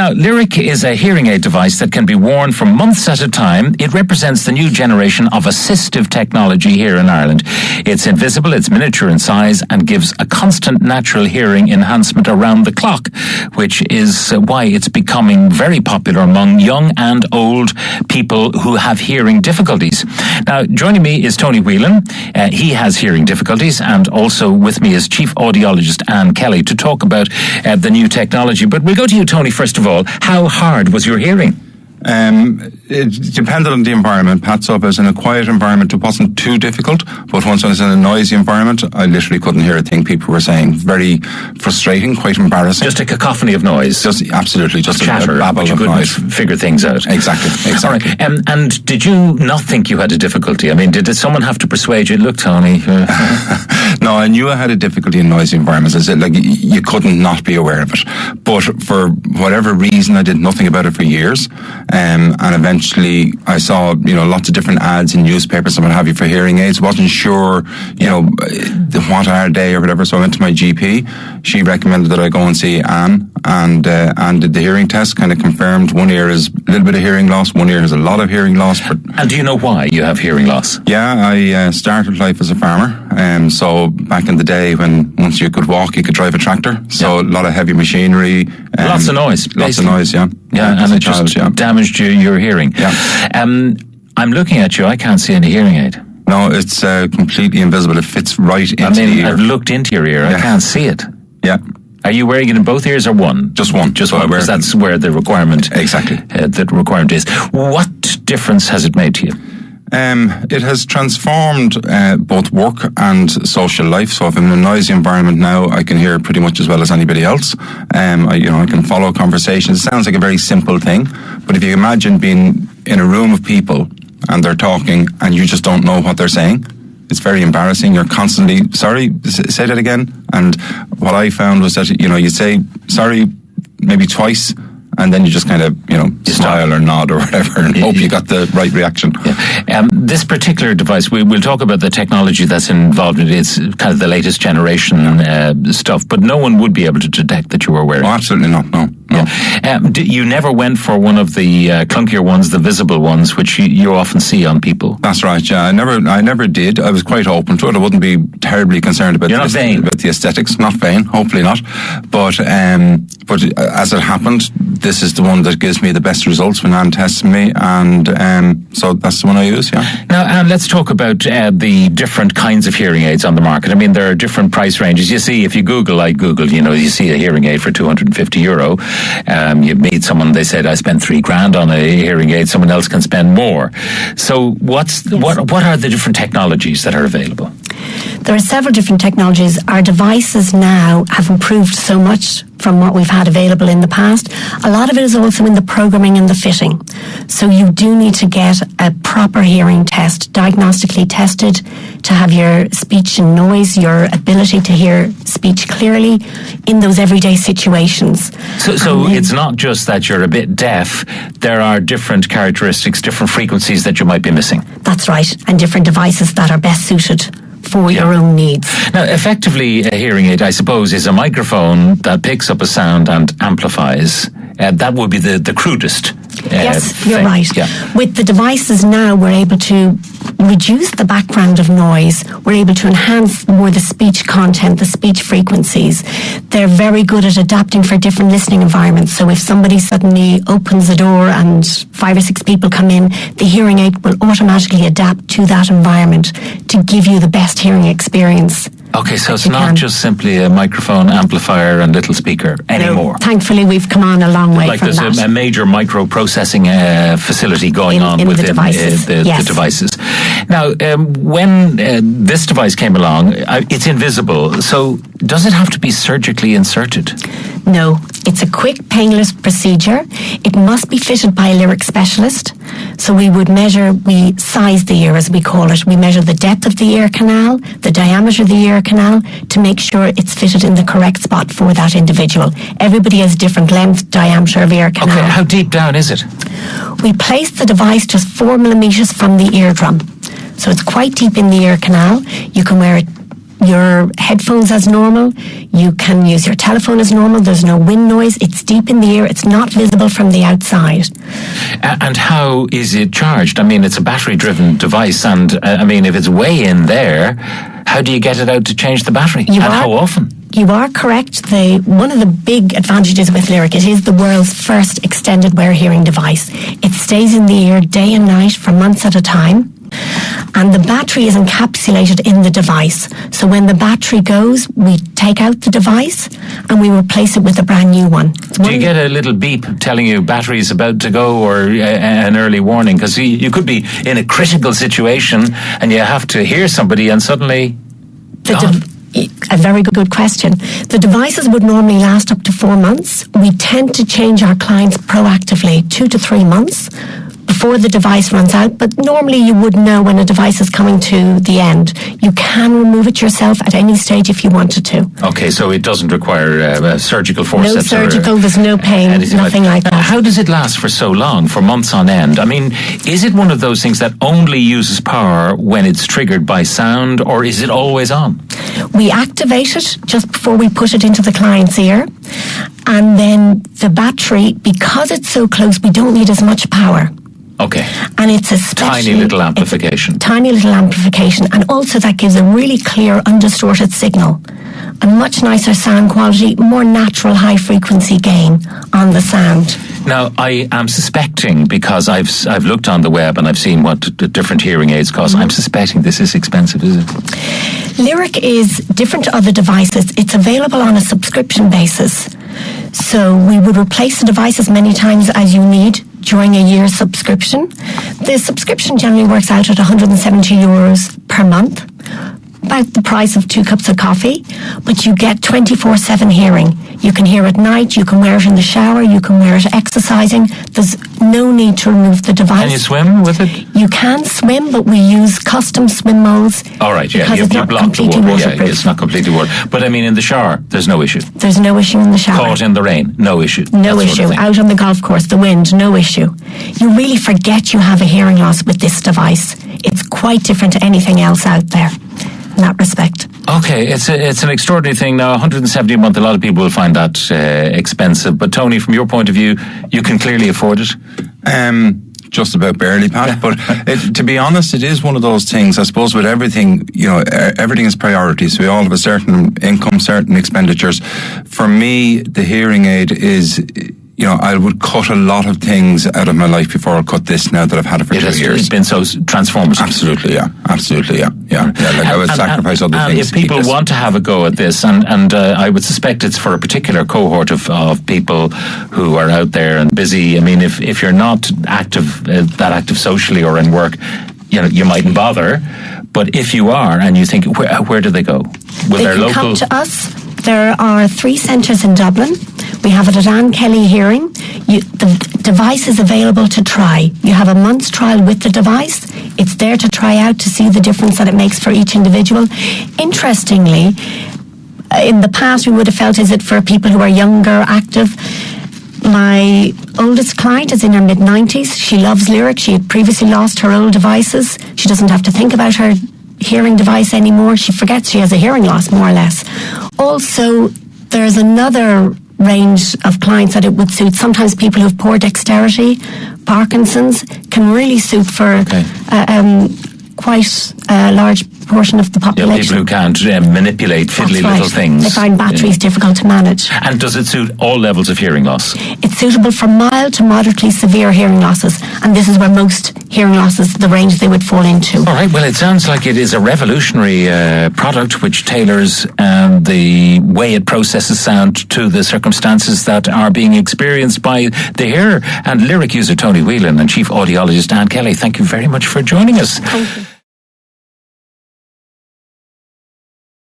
Now, Lyric is a hearing aid device that can be worn for months at a time. It represents the new generation of assistive technology here in Ireland. It's invisible, it's miniature in size, and gives a constant natural hearing enhancement around the clock, which is why it's becoming very popular among young and old people who have hearing difficulties. Now, joining me is Tony Whelan. He has hearing difficulties, and also with me is Chief Audiologist Anne Kelly to talk about the new technology. But we'll go to you, Tony, first of all. How hard was your hearing? It depended on the environment. Pat, so if I was in a quiet environment, it wasn't too difficult, but once I was in a noisy environment, I literally couldn't hear a thing people were saying. Very frustrating, quite embarrassing. Just a cacophony of noise. Just absolutely, just chatter, a babble of noise. Figure things out. Exactly. All right. And did you not think you had a difficulty? I mean, did someone have to persuade you? Look, Tony. No, I knew I had a difficulty in noisy environments. I said, like, you couldn't not be aware of it. But for whatever reason, I did nothing about it for years. And eventually I saw, lots of different ads in newspapers and what have you for hearing aids. Wasn't sure, what are they or whatever. So I went to my GP. She recommended that I go and see Anne and did the hearing test, kind of confirmed one ear is a little bit of hearing loss, one ear has a lot of hearing loss. And do you know why you have hearing loss? Yeah, I started life as a farmer. So back in the day when once you could walk, you could drive a tractor. So a lot of heavy machinery. Lots of noise. Lots of noise, yeah. Yeah, and it just damaged your hearing. Yeah. I'm looking at you. I can't see any hearing aid. No, it's completely invisible. It fits right into the ear. I've looked into your ear. I can't see it. Yeah. Are you wearing it in both ears or one? Just one. Just one, because that's where the requirement... Exactly. The requirement is. What difference has it made to you? It has transformed both work and social life. So if I'm in a noisy environment now, I can hear pretty much as well as anybody else. I can follow conversations. It sounds like a very simple thing, but if you imagine being in a room of people and they're talking and you just don't know what they're saying, it's very embarrassing. You're constantly, sorry, say that again. And what I found was that, you'd say sorry maybe twice, and then you just kind of, smile or nod or whatever and hope you got the right reaction. Yeah. This particular device, we'll talk about the technology that's involved in it. It's kind of the latest generation stuff, but no one would be able to detect that you were wearing it. Oh, absolutely not, no. You never went for one of the clunkier ones, the visible ones, which you often see on people. That's right, yeah. I never did. I was quite open to it. I wouldn't be terribly concerned about about the aesthetics. Not vain, hopefully not. But as it happened, this is the one that gives me the best results when Anne tests me, and so that's the one I use, yeah. Now, Anne, let's talk about the different kinds of hearing aids on the market. I mean, there are different price ranges. You see, if you Google, like Google, you see a hearing aid for €250. You meet someone, they said, I spent $3,000 on a hearing aid, someone else can spend more. So what are the different technologies that are available? There are several different technologies. Our devices now have improved so much from what we've had available in the past. A lot of it is also in the programming and the fitting. So you do need to get a proper hearing test, diagnostically tested, to have your speech and noise, your ability to hear speech clearly in those everyday situations. So it's not just that you're a bit deaf. There are different characteristics, different frequencies that you might be missing. That's right, and different devices that are best suited for your own needs. Now, effectively, a hearing aid, I suppose, is a microphone that picks up a sound and amplifies. That would be the crudest. Yes, you're right. Yeah. With the devices now, we're able to reduce the background of noise. We're able to enhance more the speech content, the speech frequencies. They're very good at adapting for different listening environments. So if somebody suddenly opens the door and 5 or 6 people come in, the hearing aid will automatically adapt to that environment to give you the best hearing experience. Okay, so it's not just simply a microphone, amplifier and little speaker anymore. No, thankfully, we've come on a long way from that. Like there's a major microprocessing facility going on within the devices. Now, when this device came along, it's invisible. So does it have to be surgically inserted? No, it's a quick, painless procedure. It must be fitted by a lyric specialist. So we size the ear, as we call it. We measure the depth of the ear canal, the diameter of the ear canal, to make sure it's fitted in the correct spot for that individual. Everybody has different length, diameter of ear canal. Okay, how deep down is it? We place the device just 4 millimeters from the eardrum. So it's quite deep in the ear canal. You can wear it your headphones as normal. You can use your telephone as normal. There's no wind noise. It's deep in the ear. It's not visible from the outside. And how is it charged? I mean, it's a battery-driven device, and I mean, if it's way in there, how do you get it out to change the battery? How often? You are correct. One of the big advantages with Lyric, it is the world's first extended wear hearing device. It stays in the ear day and night for months at a time. And the battery is encapsulated in the device. So when the battery goes, we take out the device and we replace it with a brand new one. Do you get a little beep telling you battery is about to go, or an early warning? Because you could be in a critical situation and you have to hear somebody and suddenly... A very good question. The devices would normally last up to 4 months. We tend to change our clients proactively 2 to 3 months before the device runs out, but normally you would know when a device is coming to the end. You can remove it yourself at any stage if you wanted to. Okay, so it doesn't require a surgical forceps? No surgical, there's no pain, nothing like that. How does it last for so long, for months on end? I mean, is it one of those things that only uses power when it's triggered by sound, or is it always on? We activate it just before we put it into the client's ear, and then the battery, because it's so close, we don't need as much power. Okay. And it's a tiny little amplification. Tiny little amplification, and also that gives a really clear, undistorted signal. A much nicer sound quality, more natural high frequency gain on the sound. Now, I am suspecting, because I've looked on the web and I've seen what the different hearing aids cost, I'm suspecting this is expensive, is it? Lyric is different to other devices. It's available on a subscription basis. So we would replace the device as many times as you need during a year's subscription. The subscription generally works out at €170 per month, about the price of 2 cups of coffee, but you get 24/7 hearing. You can hear at night, you can wear it in the shower, you can wear it exercising. There's no need to remove the device. Can you swim with it? You can swim, but we use custom swim molds. All right, yeah, because it's not completely waterproof. Yeah, it's not completely waterproof. But I mean, in the shower, there's no issue. There's no issue in the shower. Caught in the rain, no issue. No issue. Out on the golf course, the wind, no issue. You really forget you have a hearing loss with this device. It's quite different to anything else out there in that respect. Okay, it's an extraordinary thing. Now, 170 a month, a lot of people will find that expensive. But Tony, from your point of view, you can clearly afford it? Just about barely, Pat. But to be honest, it is one of those things, I suppose, with everything, everything is priorities. We all have a certain income, certain expenditures. For me, the hearing aid is... I would cut a lot of things out of my life before I cut this now that I've had it for 2 years. It's been so transformative. Absolutely, yeah. Like I would sacrifice other things. If people want to have a go at this, and I would suspect it's for a particular cohort of people who are out there and busy. I mean, if you're not active, that active socially or in work, you mightn't bother. But if you are, and you think, where do they go? They can come to us. There are 3 centres in Dublin. We have it at Anne Kelly Hearing. The device is available to try. You have a month's trial with the device. It's there to try out to see the difference that it makes for each individual. Interestingly, in the past we would have felt, is it for people who are younger, active? My oldest client is in her mid-90s. She loves Lyric. She had previously lost her old devices. She doesn't have to think about her hearing device anymore. She forgets she has a hearing loss, more or less. Also, there's another range of clients that it would suit. Sometimes people who have poor dexterity, Parkinson's, can really suit for quite a large portion of the population. People who can't manipulate fiddly little things. They find batteries difficult to manage. And does it suit all levels of hearing loss? It's suitable for mild to moderately severe hearing losses, and this is where most hearing losses, the range they would fall into. All right, well, it sounds like it is a revolutionary product which tailors the way it processes sound to the circumstances that are being experienced by the hearer. And Lyric user Tony Whelan and Chief Audiologist Anne Kelly, thank you very much for joining us. Thank you.